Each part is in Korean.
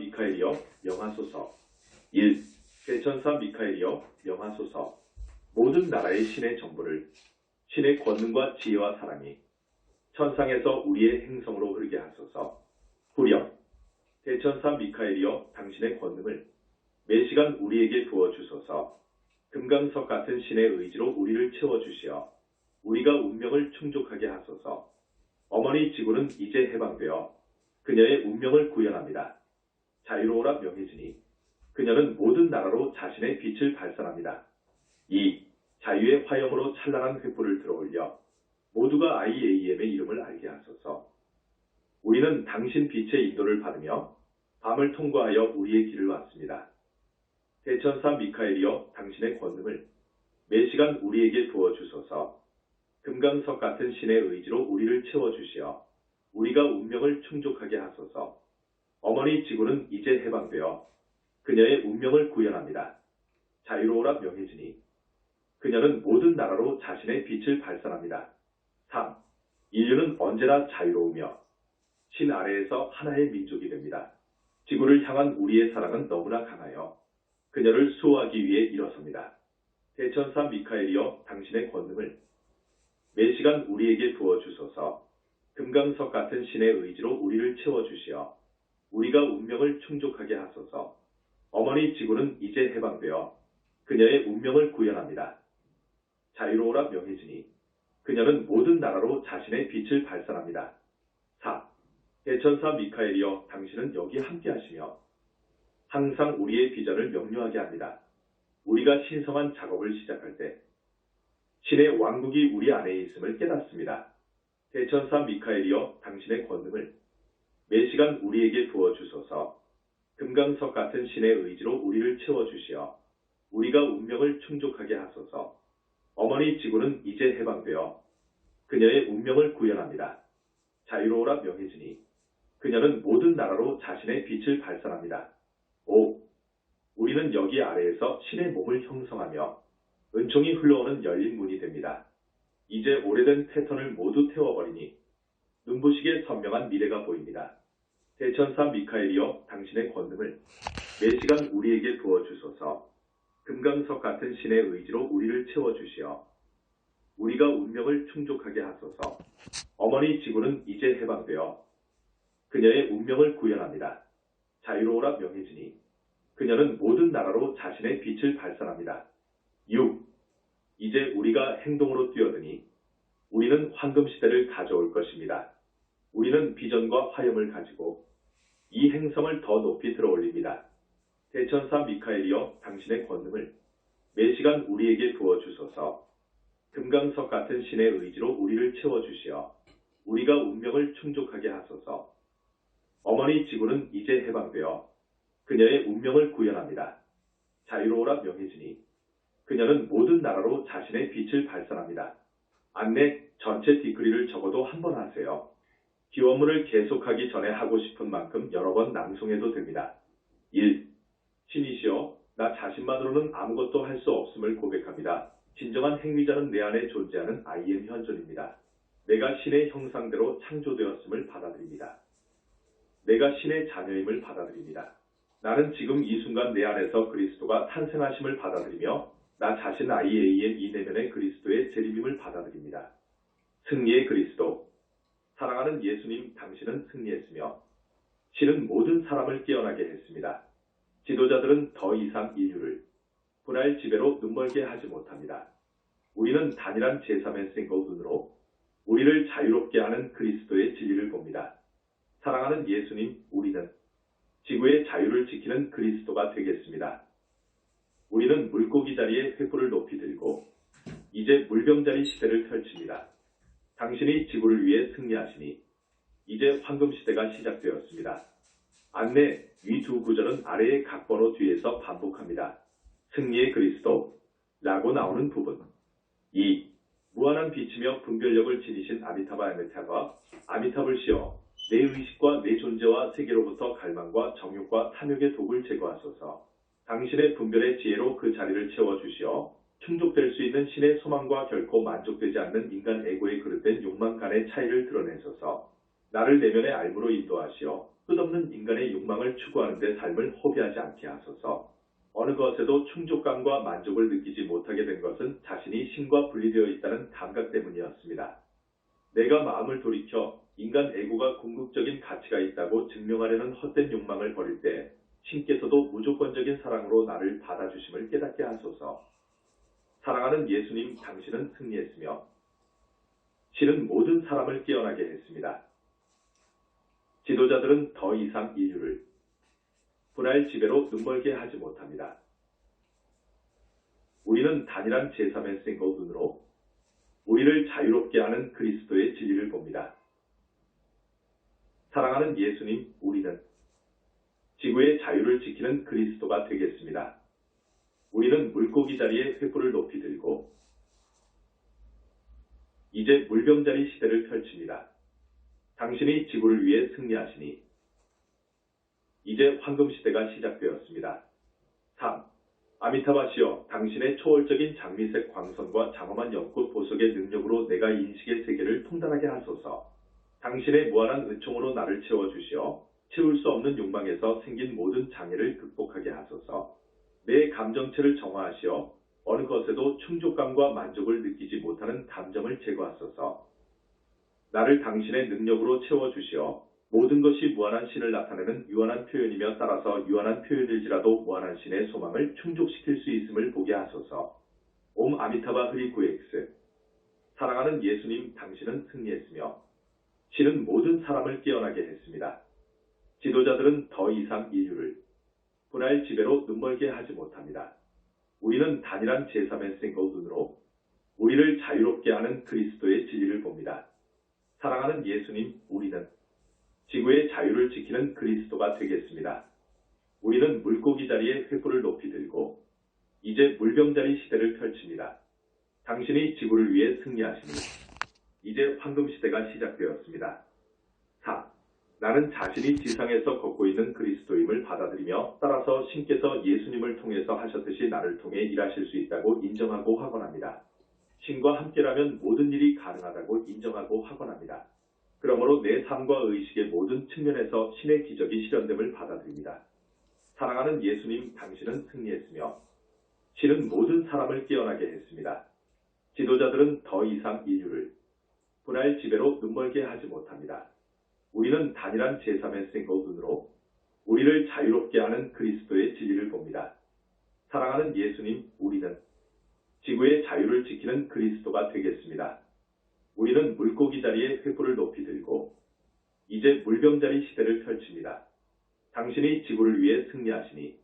미카엘이여 명하소서. 1. 대천사 미카엘이여 명하소서. 모든 나라의 신의 정보를 신의 권능과 지혜와 사랑이 천상에서 우리의 행성으로 흐르게 하소서. 후렴. 대천사 미카엘이여 당신의 권능을 매시간 우리에게 부어주소서. 금강석 같은 신의 의지로 우리를 채워주시어 우리가 운명을 충족하게 하소서. 어머니 지구는 이제 해방되어 그녀의 운명을 구현합니다. 자유로워라 명예진이 그녀는 모든 나라로 자신의 빛을 발산합니다. 2. 자유의 화염으로 찬란한 횃불을 들어올려 모두가 IAM의 이름을 알게 하소서. 우리는 당신 빛의 인도를 받으며 밤을 통과하여 우리의 길을 왔습니다. 대천사 미카엘이여 당신의 권능을 매시간 우리에게 부어주소서. 금강석 같은 신의 의지로 우리를 채워주시어 우리가 운명을 충족하게 하소서. 어머니 지구는 이제 해방되어 그녀의 운명을 구현합니다. 자유로워라 명예진이 그녀는 모든 나라로 자신의 빛을 발산합니다. 3. 인류는 언제나 자유로우며 신 아래에서 하나의 민족이 됩니다. 지구를 향한 우리의 사랑은 너무나 강하여 그녀를 수호하기 위해 일어섭니다. 대천사 미카엘이여 당신의 권능을 매시간 우리에게 부어주소서. 금강석 같은 신의 의지로 우리를 채워주시어 우리가 운명을 충족하게 하소서. 어머니 지구는 이제 해방되어 그녀의 운명을 구현합니다. 자유로워라 명예진이 그녀는 모든 나라로 자신의 빛을 발산합니다. 4. 대천사 미카엘이여 당신은 여기 함께하시며 항상 우리의 비전을 명료하게 합니다. 우리가 신성한 작업을 시작할 때 신의 왕국이 우리 안에 있음을 깨닫습니다. 대천사 미카엘이여 당신의 권능을 매시간 우리에게 부어주소서. 금강석 같은 신의 의지로 우리를 채워주시어 우리가 운명을 충족하게 하소서. 어머니 지구는 이제 해방되어 그녀의 운명을 구현합니다. 자유로워라 명예진이 그녀는 모든 나라로 자신의 빛을 발산합니다. 5. 우리는 여기 아래에서 신의 몸을 형성하며 은총이 흘러오는 열린 문이 됩니다. 이제 오래된 패턴을 모두 태워버리니 눈부시게 선명한 미래가 보입니다. 대천사 미카엘이여 당신의 권능을 매시간 우리에게 부어주소서. 금강석 같은 신의 의지로 우리를 채워주시어 우리가 운명을 충족하게 하소서. 어머니 지구는 이제 해방되어 그녀의 운명을 구현합니다. 자유로워라 명예진이 그녀는 모든 나라로 자신의 빛을 발산합니다. 6. 이제 우리가 행동으로 뛰어드니 우리는 황금시대를 가져올 것입니다. 우리는 비전과 화염을 가지고 이 행성을 더 높이 들어올립니다. 대천사 미카엘이여 당신의 권능을 매시간 우리에게 부어주소서. 금강석 같은 신의 의지로 우리를 채워주시어 우리가 운명을 충족하게 하소서. 어머니 지구는 이제 해방되어 그녀의 운명을 구현합니다. 자유로워라 명예진이 그녀는 모든 나라로 자신의 빛을 발산합니다. 안내 전체 뒷글귀를 적어도 한 번 하세요. 기원문을 계속하기 전에 하고 싶은 만큼 여러 번 낭송해도 됩니다. 1. 신이시여 나 자신만으로는 아무것도 할 수 없음을 고백합니다. 진정한 행위자는 내 안에 존재하는 IM 현존입니다. 내가 신의 형상대로 창조되었음을 받아들입니다. 내가 신의 자녀임을 받아들입니다. 나는 지금 이 순간 내 안에서 그리스도가 탄생하심을 받아들이며 나 자신 IAM 이 내면의 그리스도의 재림임을 받아들입니다. 승리의 그리스도 사랑하는 예수님 당신은 승리했으며 신은 모든 사람을 깨어나게 했습니다. 지도자들은 더 이상 인류를 분할 지배로 눈멀게 하지 못합니다. 우리는 단일한 제3의 싱글 눈으로 우리를 자유롭게 하는 그리스도의 진리를 봅니다. 사랑하는 예수님 우리는 지구의 자유를 지키는 그리스도가 되겠습니다. 우리는 물고기 자리에 횃불을 높이 들고 이제 물병자리 시대를 펼칩니다. 당신이 지구를 위해 승리하시니 이제 황금시대가 시작되었습니다. 안내 위 두 구절은 아래의 각 번호 뒤에서 반복합니다. 승리의 그리스도 라고 나오는 부분. 2. 무한한 빛이며 분별력을 지니신 아미타바 아미타바 아미타불시여 내 의식과 내 존재와 세계로부터 갈망과 정욕과 탐욕의 독을 제거하소서. 당신의 분별의 지혜로 그 자리를 채워주시어 충족될 수 있는 신의 소망과 결코 만족되지 않는 인간 에고에 그릇된 욕망 간의 차이를 드러내소서. 나를 내면의 알무로 인도하시어 끝없는 인간의 욕망을 추구하는 데 삶을 허비하지 않게 하소서. 어느 것에도 충족감과 만족을 느끼지 못하게 된 것은 자신이 신과 분리되어 있다는 감각 때문이었습니다. 내가 마음을 돌이켜 인간 에고가 궁극적인 가치가 있다고 증명하려는 헛된 욕망을 버릴 때 신께서도 무조건적인 사랑으로 나를 받아주심을 깨닫게 하소서. 사랑하는 예수님, 당신은 승리했으며 신은 모든 사람을 깨어나게 했습니다. 지도자들은 더 이상 인류를 분할 지배로 눈멀게 하지 못합니다. 우리는 단일한 제3의 싱글 눈으로 우리를 자유롭게 하는 그리스도의 진리를 봅니다. 사랑하는 예수님, 우리는 지구의 자유를 지키는 그리스도가 되겠습니다. 우리는 물고기 자리에 횃불을 높이 들고 이제 물병자리 시대를 펼칩니다. 당신이 지구를 위해 승리하시니 이제 황금시대가 시작되었습니다. 3. 아미타바시여, 당신의 초월적인 장미색 광선과 장엄한 연꽃 보석의 능력으로 내가 인식의 세계를 통달하게 하소서. 당신의 무한한 은총으로 나를 채워주시어 채울 수 없는 욕망에서 생긴 모든 장애를 극복하게 하소서. 내 감정체를 정화하시어 어느 것에도 충족감과 만족을 느끼지 못하는 감정을 제거하소서. 나를 당신의 능력으로 채워주시어 모든 것이 무한한 신을 나타내는 유한한 표현이며 따라서 유한한 표현일지라도 무한한 신의 소망을 충족시킬 수 있음을 보게 하소서. 옴 아미타바 흐리구엑스. 사랑하는 예수님, 당신은 승리했으며 신은 모든 사람을 깨어나게 했습니다. 지도자들은 더 이상 인류를 분할 지배로 눈멀게 하지 못합니다. 우리는 단일한 제3의 싱글 눈으로 우리를 자유롭게 하는 그리스도의 진리를 봅니다. 사랑하는 예수님, 우리는 지구의 자유를 지키는 그리스도가 되겠습니다. 우리는 물고기 자리에 횃불을 높이 들고 이제 물병자리 시대를 펼칩니다. 당신이 지구를 위해 승리하시니 이제 황금시대가 시작되었습니다. 4. 나는 자신이 지상에서 걷고 있는 그리스도임을 받아들이며 따라서 신께서 예수님을 통해서 하셨듯이 나를 통해 일하실 수 있다고 인정하고 확언합니다. 신과 함께라면 모든 일이 가능하다고 인정하고 확언합니다. 그러므로 내 삶과 의식의 모든 측면에서 신의 기적이 실현됨을 받아들입니다. 사랑하는 예수님, 당신은 승리했으며 신은 모든 사람을 깨어나게 했습니다. 지도자들은 더 이상 인류를 분할 지배로 눈멀게 하지 못합니다. 우리는 단일한 제3의 싱글 눈으로 우리를 자유롭게 하는 그리스도의 진리를 봅니다. 사랑하는 예수님, 우리는 지구의 자유를 지키는 그리스도가 되겠습니다. 우리는 물고기 자리에 횃불을 높이 들고 이제 물병자리 시대를 펼칩니다. 당신이 지구를 위해 승리하시니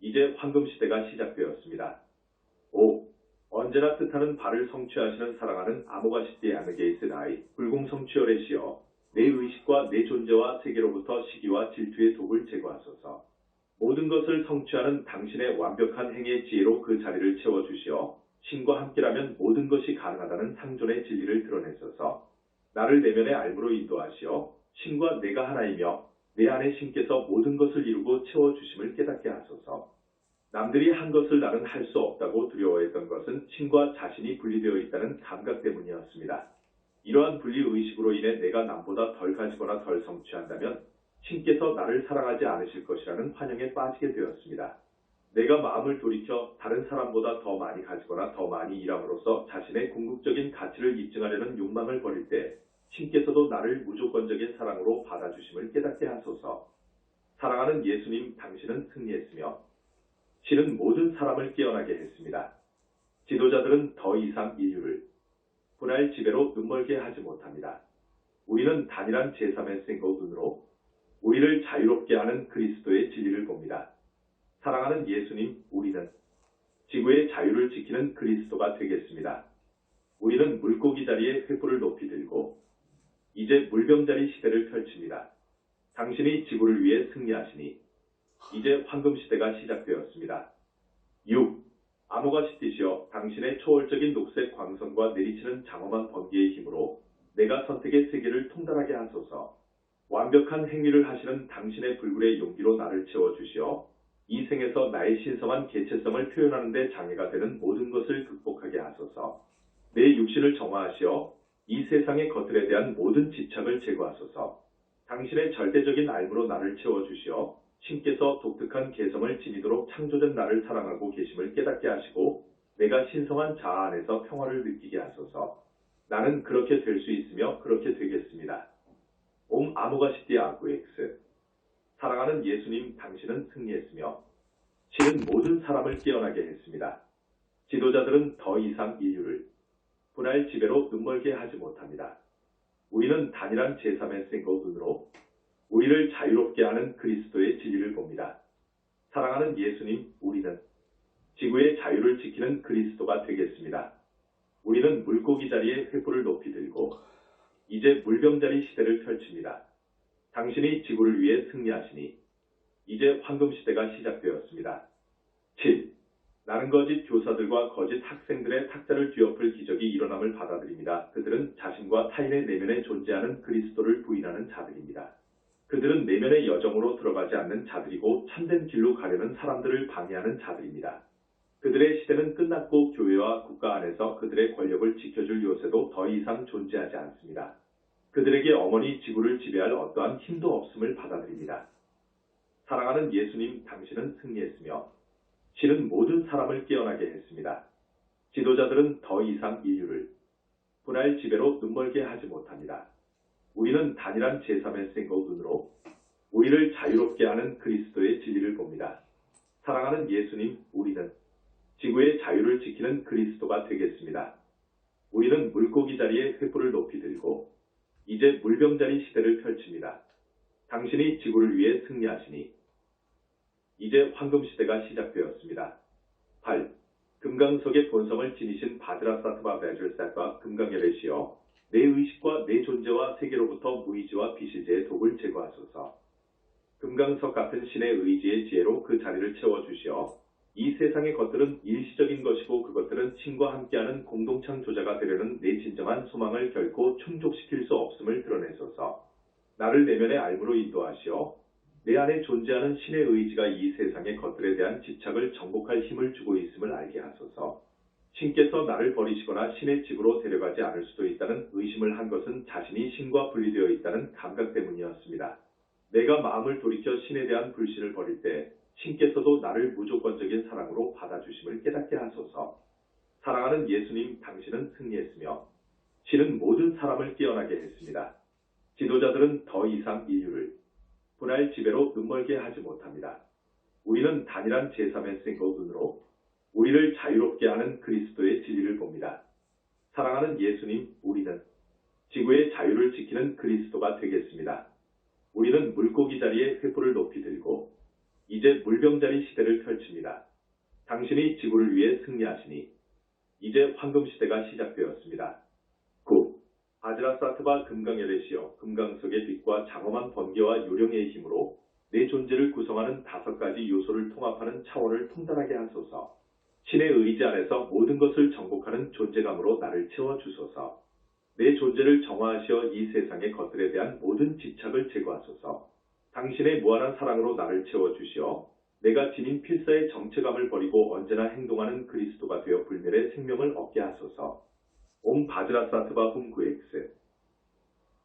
이제 황금시대가 시작되었습니다. 5. 언제나 뜻하는 바를 성취하시는 사랑하는 아모가시띠 아느게이스 나이 불공성취열의시여, 내 의식과 내 존재와 세계로부터 시기와 질투의 독을 제거하소서. 모든 것을 성취하는 당신의 완벽한 행의 지혜로 그 자리를 채워주시어 신과 함께라면 모든 것이 가능하다는 상존의 진리를 드러내소서. 나를 내면의 알무로 인도하시어 신과 내가 하나이며 내 안에 신께서 모든 것을 이루고 채워주심을 깨닫게 하소서. 남들이 한 것을 나는 할 수 없다고 두려워했던 것은 신과 자신이 분리되어 있다는 감각 때문이었습니다. 이러한 분리의식으로 인해 내가 남보다 덜 가지거나 덜 성취한다면 신께서 나를 사랑하지 않으실 것이라는 환영에 빠지게 되었습니다. 내가 마음을 돌이켜 다른 사람보다 더 많이 가지거나 더 많이 일함으로써 자신의 궁극적인 가치를 입증하려는 욕망을 버릴 때 신께서도 나를 무조건적인 사랑으로 받아주심을 깨닫게 하소서. 사랑하는 예수님, 당신은 승리했으며 신은 모든 사람을 깨어나게 했습니다. 지도자들은 더 이상 인류를 분할 지배로 눈멀게 하지 못합니다. 우리는 단일한 제3의 싱글 눈으로 우리를 자유롭게 하는 그리스도의 진리를 봅니다. 사랑하는 예수님, 우리는 지구의 자유를 지키는 그리스도가 되겠습니다. 우리는 물고기 자리에 횃불을 높이 들고 이제 물병자리 시대를 펼칩니다. 당신이 지구를 위해 승리하시니 이제 황금시대가 시작되었습니다. 6. 아모가시띠시여, 당신의 초월적인 녹색 광선과 내리치는 장엄한 번개의 힘으로 내가 선택의 세계를 통달하게 하소서. 완벽한 행위를 하시는 당신의 불굴의 용기로 나를 채워주시어 이 생에서 나의 신성한 개체성을 표현하는 데 장애가 되는 모든 것을 극복하게 하소서. 내 육신을 정화하시어 이 세상의 것들에 대한 모든 집착을 제거하소서. 당신의 절대적인 알므로 나를 채워주시어 신께서 독특한 개성을 지니도록 창조된 나를 사랑하고 계심을 깨닫게 하시고 내가 신성한 자아 안에서 평화를 느끼게 하소서. 나는 그렇게 될 수 있으며 그렇게 되겠습니다. 옴 아모가시띠 아구엑스. 사랑하는 예수님, 당신은 승리했으며 신은 모든 사람을 깨어나게 했습니다. 지도자들은 더 이상 인류를 분할 지배로 눈멀게 하지 못합니다. 우리는 단일한 제3의 생거 눈으로 우리를 자유롭게 하는 그리스도의 진리를 봅니다. 사랑하는 예수님, 우리는 지구의 자유를 지키는 그리스도가 되겠습니다. 우리는 물고기 자리에 횃불을 높이 들고 이제 물병자리 시대를 펼칩니다. 당신이 지구를 위해 승리하시니 이제 황금 시대가 시작되었습니다. 7. 나는 거짓 교사들과 거짓 학생들의 탁자를 뒤엎을 기적이 일어남을 받아들입니다. 그들은 자신과 타인의 내면에 존재하는 그리스도를 부인하는 자들입니다. 그들은 내면의 여정으로 들어가지 않는 자들이고 참된 길로 가려는 사람들을 방해하는 자들입니다. 그들의 시대는 끝났고 교회와 국가 안에서 그들의 권력을 지켜줄 요새도 더 이상 존재하지 않습니다. 그들에게 어머니 지구를 지배할 어떠한 힘도 없음을 받아들입니다. 사랑하는 예수님, 당신은 승리했으며 신은 모든 사람을 깨어나게 했습니다. 지도자들은 더 이상 인류를 분할 지배로 눈멀게 하지 못합니다. 우리는 단일한 제3의 생거 눈으로 우리를 자유롭게 하는 그리스도의 진리를 봅니다. 사랑하는 예수님, 우리는 지구의 자유를 지키는 그리스도가 되겠습니다. 우리는 물고기 자리에 횃불을 높이 들고 이제 물병자리 시대를 펼칩니다. 당신이 지구를 위해 승리하시니 이제 황금 시대가 시작되었습니다. 8. 금강석의 본성을 지니신 바드라사트바 베줄셋과 금강열애시여 내 의식과 내 존재와 세계로부터 무의지와 비실제의 독을 제거하소서. 금강석 같은 신의 의지의 지혜로 그 자리를 채워주시어 이 세상의 것들은 일시적인 것이고 그것들은 신과 함께하는 공동창조자가 되려는 내 진정한 소망을 결코 충족시킬 수 없음을 드러내소서. 나를 내면의 알므로 인도하시어 내 안에 존재하는 신의 의지가 이 세상의 것들에 대한 집착을 정복할 힘을 주고 있음을 알게 하소서. 신께서 나를 버리시거나 신의 집으로 데려가지 않을 수도 있다는 의심을 한 것은 자신이 신과 분리되어 있다는 감각 때문이었습니다. 내가 마음을 돌이켜 신에 대한 불신을 버릴 때 신께서도 나를 무조건적인 사랑으로 받아주심을 깨닫게 하소서. 사랑하는 예수님, 당신은 승리했으며 신은 모든 사람을 깨어나게 했습니다. 지도자들은 더 이상 인류를 분할 지배로 눈멀게 하지 못합니다. 우리는 단일한 제3의 생거 눈으로 우리를 자유롭게 하는 그리스도의 진리를 봅니다. 사랑하는 예수님, 우리는 지구의 자유를 지키는 그리스도가 되겠습니다. 우리는 물고기 자리에 횃불을 높이 들고 이제 물병자리 시대를 펼칩니다. 당신이 지구를 위해 승리하시니 이제 황금 시대가 시작되었습니다. 9. 아즈라사트바 금강열애시여 금강석의 빛과 장엄한 번개와 요령의 힘으로 내 존재를 구성하는 5가지 요소를 통합하는 차원을 통달하게 하소서. 신의 의지 안에서 모든 것을 정복하는 존재감으로 나를 채워주소서. 내 존재를 정화하시어 이 세상의 것들에 대한 모든 집착을 제거하소서. 당신의 무한한 사랑으로 나를 채워주시어 내가 지닌 필사의 정체감을 버리고 언제나 행동하는 그리스도가 되어 불멸의 생명을 얻게 하소서. 옴 바드라사트바 훔구엑스.